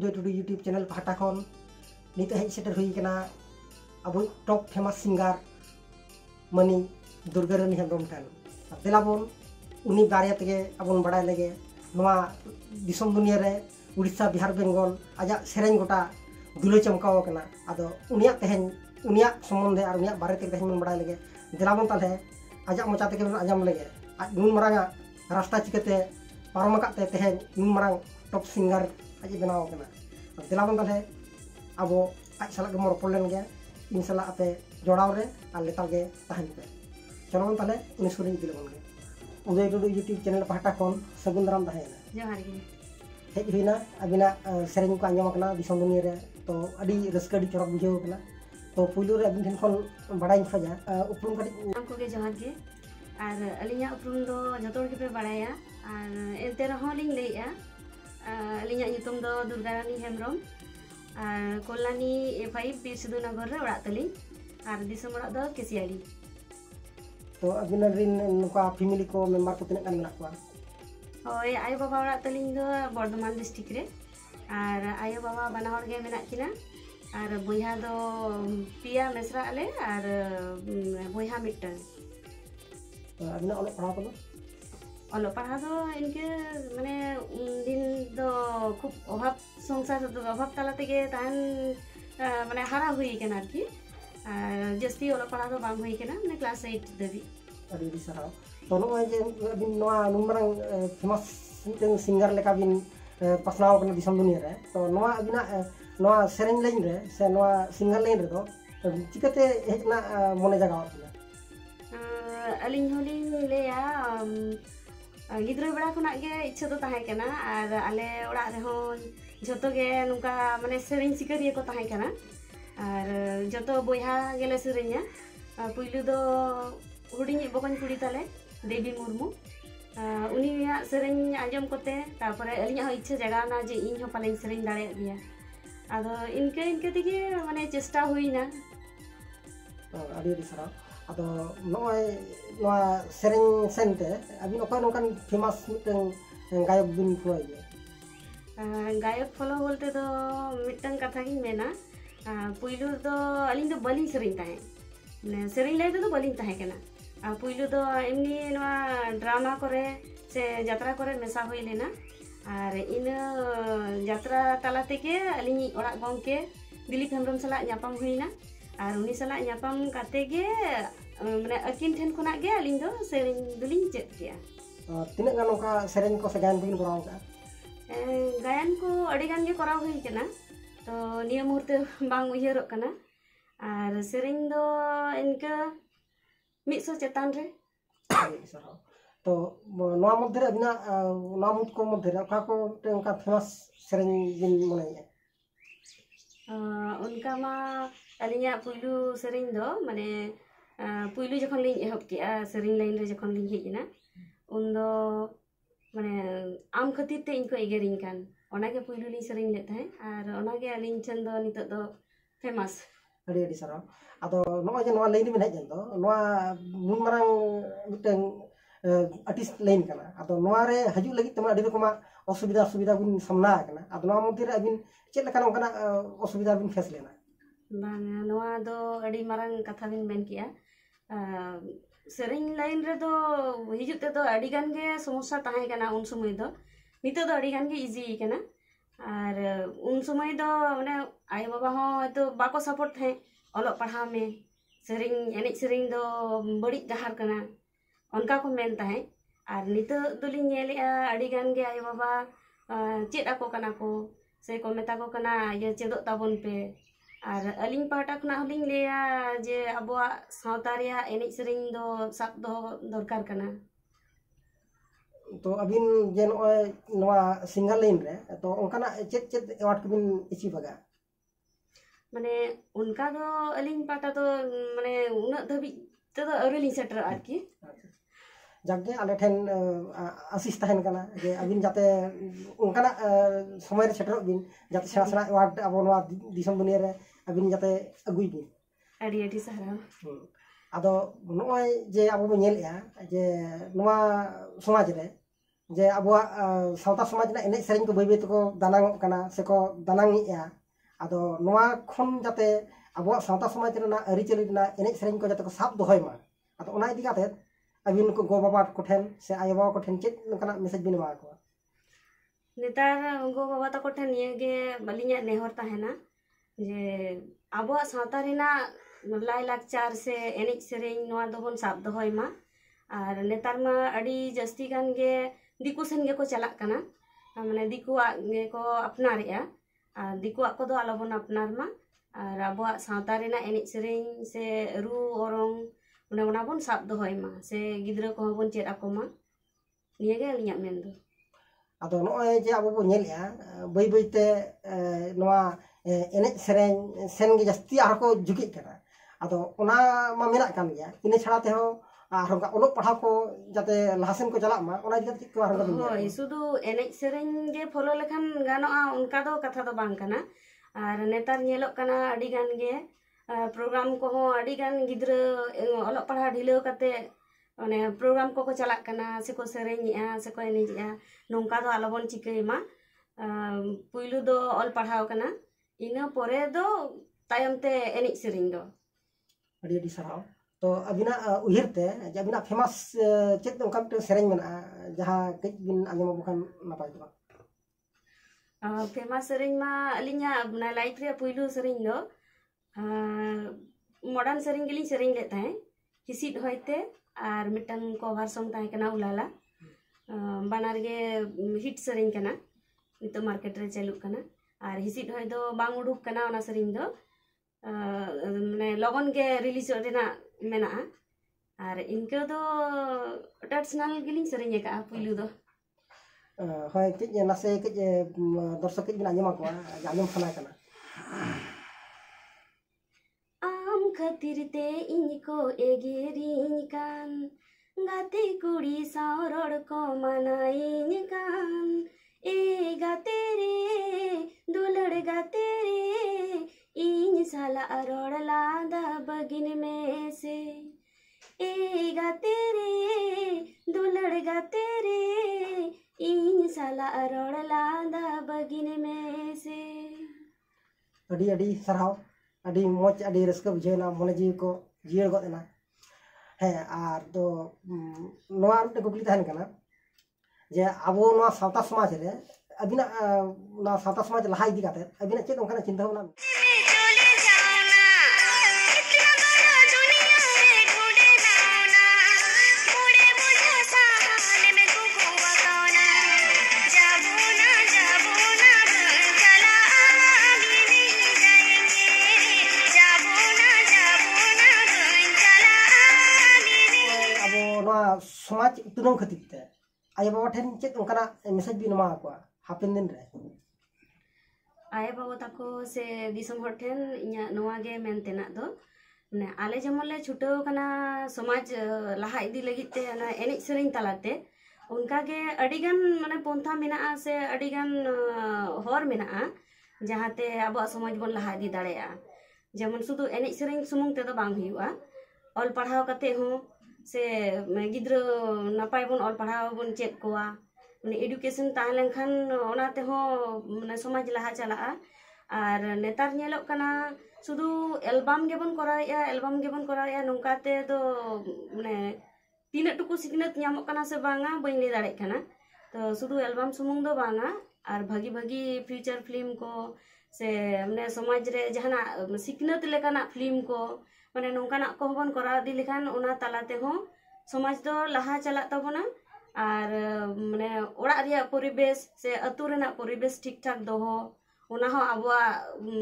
उदय Tudu YouTube channel पाहटा खन नित हेज सेटर हुई कना अब top famous singer Mani Durgarani Hembram ठेन देलाबन उनी बारे तेगे अबन बड़ाय लेगे नवा दिसम दुनिया रे उड़ीसा बिहार बेंगल आजा सेरेंग गोटा दुलो चमकाव कना आदो उनिया तेहेन उनिया संबंधे और उनिया बारे तेगे तेहेन बन बड़ाय लेगे देलाबन ताले आजा मोचा तेगे बन आजम लेगे नुन मरांगा रास्ता चिकते पारम काते तेहेन नुन मरांग टॉप सिंगर आज बनाव कना देलाबन ताले अब आज साला के रोपड़ लेन गया इन साला आपे जोड़ाव रे और लेताल गे तहन पे चलो ताले उनी सुरी इदी लेबन गे उदय टुडू यूट्यूब चैनल पाहटा खन सगुन दाराम तहेना जोहार गे हेज हुईना अबिना सेरेंग को आंजम कना दिसम दुनिया रे तो अडी रस्का अडी चरक बुझाव कना तो पुइलु रे अबिन ठेन खन बड़ाई खोजा उपरुम कटी हमको गे जोहार गे और अलिया उपरुम दो जतो के पे बड़ाया और एते रहो लिंग लेया अलिया युतुम दो दुर्गारानी हेम्ब्रम और कोलानी A5 बीर सिद्धूनगर रे ओड़ा तली और दिसम ओड़ा दो केसियाड़ी तो अबिना रिन नुका फैमिली को मेंबर को तिनक गान मेना को होय आयो बाबा ओड़ा तलिंग दो बर्धमान डिस्ट्रिक्ट रे और आयो बाबा बना हर गे मेना किना और बुया दो पिया मेसरा आले और बुया मिटन तो अबिना ओलो पढ़ा को ओलो पढ़ा दो इनके माने दिन दो खूब अभाव संसार दो अभाव तला तेगे तान माने हारा हुई केना आरकी जस्ती ओलो पढ़ा दो बांग हुई केना माने क्लास 8 दबी अडी सारा तो नोय जे अबिन नोआ नुमरांग फेमस सिंगर लेका बिन पसनाव कना दिसम दुनिया रे तो नोआ अबिना नोआ सेरेंग लाइन रे से नोआ सिंगर लाइन रे दो चिकते हेजना मने जगाव कना अलिंग होलिंग लेया गिद्रा बड़ा खुना गे इच्छा तो ताहे कना और आले ओड़ा रे हो जतो गे नुका माने सेरेंग सिकरिया को ताहे कना और जतो बोया गेले सेरेंया पुइलु दो हुडिनी बकन कुड़ी ताले देवी मुर्मू उनिया सेरेंग आंजम कोते तारपरे अलिया इच्छा जगाना जे इन हो पाले सेरेंग दाड़े गया आदो इनके इनके तेगे माने चेष्टा हुईना अडी अडी सारा आदो नोय नोआ सेरेंग सेंते अबिन ओका नोकान फेमस मिटन गायक बिन फ्लोय गायक फॉलो बोलते तो मिटन कथा गिन मेना पुइलु दो अलिंग दो बलिंग सेरेंग ताहे ने सेरेंग ले तो बलिंग ताहे केना पुइलु दो एमनी नोआ ड्रामा करे से यात्रा करे मेसा हुई लेना और इन यात्रा तला तेगे अलिंग ओड़ा गंके दिलीप हेम्ब्रम सला न्यापाम हुईना और उनी सला न्यापाम काते गे माने अकिन ठेन खुना गे अलिंग दो सेरेंग दुलिंग चेक किया तिना गान ओका सेरेंग को से गायन बिन कराव का गायन को अड़ी गान गे कराव हुई केना तो निया मुहूर्ते बांग उयहरक कना और सेरेंग दो इनका मिसो चेतान रे तो नोआ मध्य रे अबिना नोआ मुद को मध्य रे ओका को उनका फेमस सेरेंग बिन मने उनका मा अलिया पुइलु सेरेंग दो माने पुइलु जखन लिंग एहब के सेरेंग लाइन रे जखन लिंग हेजना उन दो माने आम खातिर ते इनको एगेरिंग कान ओनागे पुइलु लिंग सेरेंग ले थाय और ओनागे अलिंग चन दो नित दो फेमस अडी अडी सारा आदो नोआ जे नोआ लाइन में हेजन दो नोआ मुन मरांग मिटन आर्टिस्ट लाइन कना आदो नोआ रे हजु लगी तमा अडी रकमा असुविधा सुविधा बिन सामना कना आदो नोआ मध्य रे अबिन चेक लखा नोकना असुविधा बिन फेस लेना बांग नोआ दो अडी मारंग कथा बिन मेन किया सेरेंग लाइन रे दो हिजु ते दो अडी गान गे समस्या ताहे कना उन समय दो नितो दो अडी गान गे इजी कना और उन समय दो माने आय बाबा हो तो बाको सपोर्ट है ओलो पढ़ा में सेरेंग एनेज सेरेंग दो बड़ी डहार कना उनका को मेन ताहे और नितो दुलिंग नेलिया अडी गान गे आय बाबा चेद आको कना को से को मेता को कना ये चेदो ताबन पे और अलिंग पाटा खुना हलिंग लेया जे अबवा सावता रिया एनेज सेरेंग दो साब दो दरकार कना तो अबिन जे नोआ सिंगर लाइन रे तो उनकाना चेक चेक अवार्ड को बिन इची बगा माने उनका दो अलिंग पाटा तो माने उना धबी तो अरली सेटर आरकी जागे आले ठेन आशीष तहन कना जे अबिन जाते उनकाना समय रे सेटर बिन जाते सेरा सेरा अवार्ड अब नोआ दिसम दुनिया रे अबिन जाते अगुई बिन अडी अडी सारा आदो नोय जे अब बो नेल या जे नोआ समाज रे जे अबुआ सावता समाज ना एने सेरेñ को बैबे तको दानांगो कना से को दानांगिया आदो नोआ खन जाते अबुआ सावता समाज ना अरिचली ना एने सेरेñ को जाते को साब दोहय मा आदो ओना इदि काते अबिन को गो बाबा को ठेन से आयो बाबा को ठेन चेत नकना मेसेज बिन मा को नेतार गो बाबा तको ठेन निये बलिया नेहर ताहेना जे अबुआ सावता रेना लाई लाकचार से एने सेरेñ नोआ दोबन साब दोहय मा और नेतार मा अडी जस्ती गान गे दिकु सेन गे को चलाक कना माने दिकुआ गे को अपनारेया और दिकुआ को दो आलोबन अपनार मा और अबुआ सावता रेना एने सेरेñ से रू ओरंग उना उना बन साब दोहय मा से गिद्रा को बन चेत आको मा निये गे अलिया मेन दो आदो नोय जे अबो बो नेलया बै बैते नोआ एने सेरेñ सेन गे जस्ती आर को जुगिक कना आदो ओना मा मेना कान गया इने छाड़ा ते हो आरंगा ओलो पढ़ा को जाते लाहसेन को चला मा ओना इदि को आरंगा होय सुदु एने सेरेñ गे फॉलो लेखान गानोआ उनका दो कथा दो बांग कना और नेतार नेलोक कना अडी गान गे प्रोग्राम को हो अडी गान गिद्रा ओलो पढ़ा ढिलो कते माने प्रोग्राम को चला कना से को सेरेñया से को एनेजिया नोंका दो आलोबन चिकई मा पुइलु दो ऑल पढ़ाव कना इना परे दो तायम ते एने सेरेñ दो अडी सराव तो अबिना उहिरते जे अबिना फेमस चेत उनका सेरेñ मेना जहां कई बिन आंजम बुखान नापाय दो फेमस सेरेñ मा अलिया ना लाइफ रे पुइलु सेरेñ दो मॉडर्न सेरेñ गेली सेरेñ ले ताहे हिसिट होयते और मिटन कवर सॉन्ग ताहे कना उलाला बानार गे हिट सेरेñ कना नितो मार्केट रे चालू कना और हिसिट होय दो बांग उडुक कना ओना सेरेñ दो माने लगन गे रिलीज रेना मेना और इनके दो ट्रेडिशनल गिलिंग सेरेñ का पुइलु दो होय के नासे के दर्शक के बिन आंजम को आंजम खाना कना आम खातिर ते इनको एगेरिन कान गाते कुड़ी सावरड़ को मनाइन कान ए गाते रे दुलड़ गाते रे इन साला अरोड़ लादा बगिन में से ए गाते रे दुलड़ गाते रे इन साला अरोड़ लादा बगिन में से अडी अडी सराव अडी मोच अडी रस्क बुझेना मने जी को जियर गदना है आर दो नोआ रे गुगली थान कना जे अबो नोआ सावता समाज रे अबिना ना सावता समाज लहा इदी काते अबिना चेत ओंकाना चिंता भावना समाज उतनों खातिर ते आय बाबा ठेन चेत ओंकाना मेसेज बिन मा को हापेन दिन रे आय बाबा तको से दिसम हर ठेन इया नोआ गे मेनतेना दो ने आले जेमन ले छुटाव कना समाज लहा इदी लगित ते ना एनेज सेरेñ तलाते उनका गे अडिगान माने पोंथा मेना से अडिगान हर मेना जहाते अब समाज बन लहा इदी दाड़ेया जेमन सुदु एनेज सेरेñ सुमुंग ते दो बांग हुआ ऑल पढ़ाव कते हो से गिद्रा नापाय बन ऑल पढ़ाव बन चेत कोआ माने एडुकेशन ताहे लेनखान ओना ते हो माने समाज लहा चला और नेतार नेलोक कना सुदु एल्बम गे बन कराया नोंका ते दो माने तीन टुकु सिकनत ᱧᱟᱢᱚᱜ कना से बांगा बइन ले दाड़े कना तो सुदु एल्बम सुमुंग दो बांगा और भागी भागी फ्यूचर फिल्म को से माने समाज रे जहाना सिकनत लेकाना फिल्म को माने नोंकाना को बन करा दी लेखान ओना तालाते हो समाज दो लहा चला तबना और माने ओड़ा रिया परिवेश से अतु रेना परिवेश ठीक ठाक दोहो ओना हो अबवा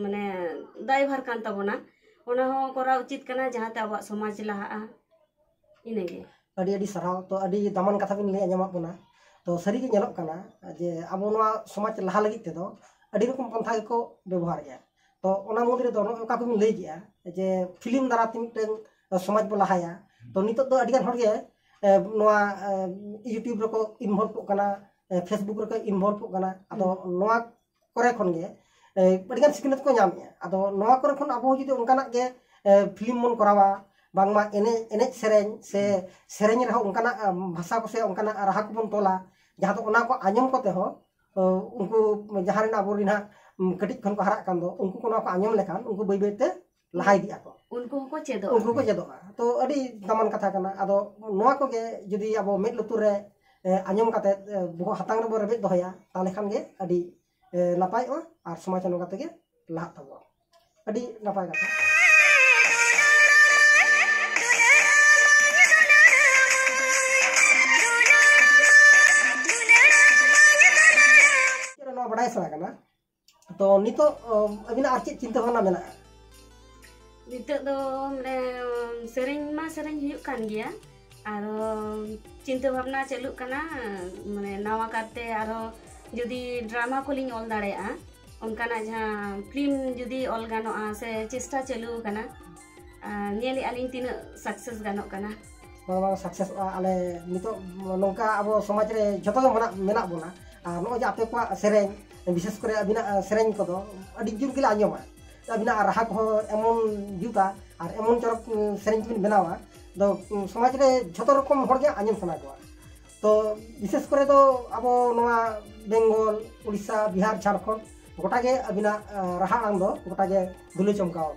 माने दायभार कान तबना ओना हो करा उचित कना जहाते अबवा समाज लहा इनेगे अडी अडी सराव तो अडी दामन कथा बिन ले आंजमा बना तो सरी के नेलोक कना जे अबो नोआ समाज लहा लगित ते दो अडी रकम पंथा को व्यवहार या तो ओना मुद्रे दो ओका को बिन ले गया जे फिल्म द्वारा तिमटें समाज बो लहाया तो नितो दो अडी गान हर गे नोआ यूट्यूब रे को इन्वॉल्व को कना फेसबुक रे को इन्वॉल्व को कना अदो नोआ करे खन गे अडी गान सिकनत को नाम या अदो नोआ करे खन अबो जदि उनकाना गे फिल्म मन करावा बांगमा एने सेरेñ से सेरेñ रहा उनकाना भाषा को से उनकाना राहा को बन तोला जहाँ तो उना को आंजम को तेहो उनको जहाँ रे अबो रिना कटिक खन को हराक कान दो उनको को ना को आंजम लेखान उनको बै बैते लहाई दिया को उनको चेदो तो अड़ी दामान कथा कना अदो नोआ को गे जुदी अबो मेद लुतुर रे आंजम काते बो हातांग रे बो रेबे दोहया ताले खान गे अड़ी नापाय और समाज नो काते गे लाहा तबो अड़ी नापाय कथा नो बड़ाई सना कना तो नितो अबिना आर चेत चिंता भावना मेना नितो दो माने सेरेंग मा सेरेंग हुयुक कान गिया आरो चिंता भावना चालू कना माने नवा काते आरो जुदी ड्रामा कोलिंग ऑल दाड़ेया उनकाना जहां फिल्म जुदी ऑल गानोआ से चेष्टा चालू कना नेली आलिंग तीन सक्सेस गानोक कना बाबा सक्सेस आले नितो नोंका अब समाज रे जतो गे मेना बोना आ नो जे आपे को सेरेंग विशेष करे अबिना सेरेंग को दो अडी जुर गिला आंजमा अबिना राहा को एमन जुता और एमन चरक सेरेंग बिन बनावा दो समाज रे जतो रकम हर गे आंजम सना को तो विशेष करे तो अब नोआ बेंगल उड़ीसा बिहार झारखंड गोटा गे अबिना राहा आंग दो गोटा गे दुले चमकाव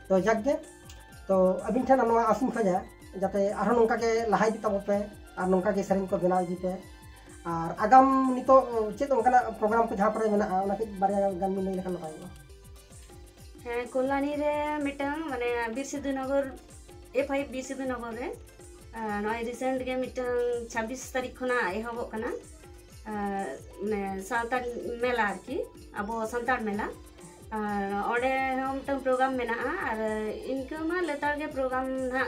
तो जगगे तो अबिन ठन नोआ आसिम खजा जाते आरो नोंका के लहाई दी तबो पे और नोंका के सेरेंग को बनाव दी पे और आगाम नितो चेत उनका प्रोग्राम को जहाँ पर मेना उना के बारे गान में लई लेखान नपाय है कोलानी रे मिटंग माने बीर सिद्धू नगर A5 बीर सिद्धू नगर रे नय रिसेंट गे मिटंग 26 तारीख खना एहबो कना माने सानतार मेला आरकी अबो संतार मेला ओडे हम तो प्रोग्राम मेना और इनके मा लेतार गे प्रोग्राम ना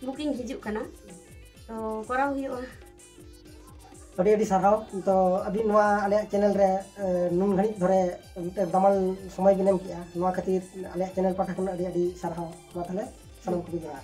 बुकिंग हिजुक कना तो कराव हुआ अड़ी अड़ी साराव तो अभी नोआ आले चैनल रे नुन घणी धरे दमल समय बिनेम किया नोआ खातिर आले चैनल पाठा खन अड़ी अड़ी साराव मा थाले सलाम को जोहार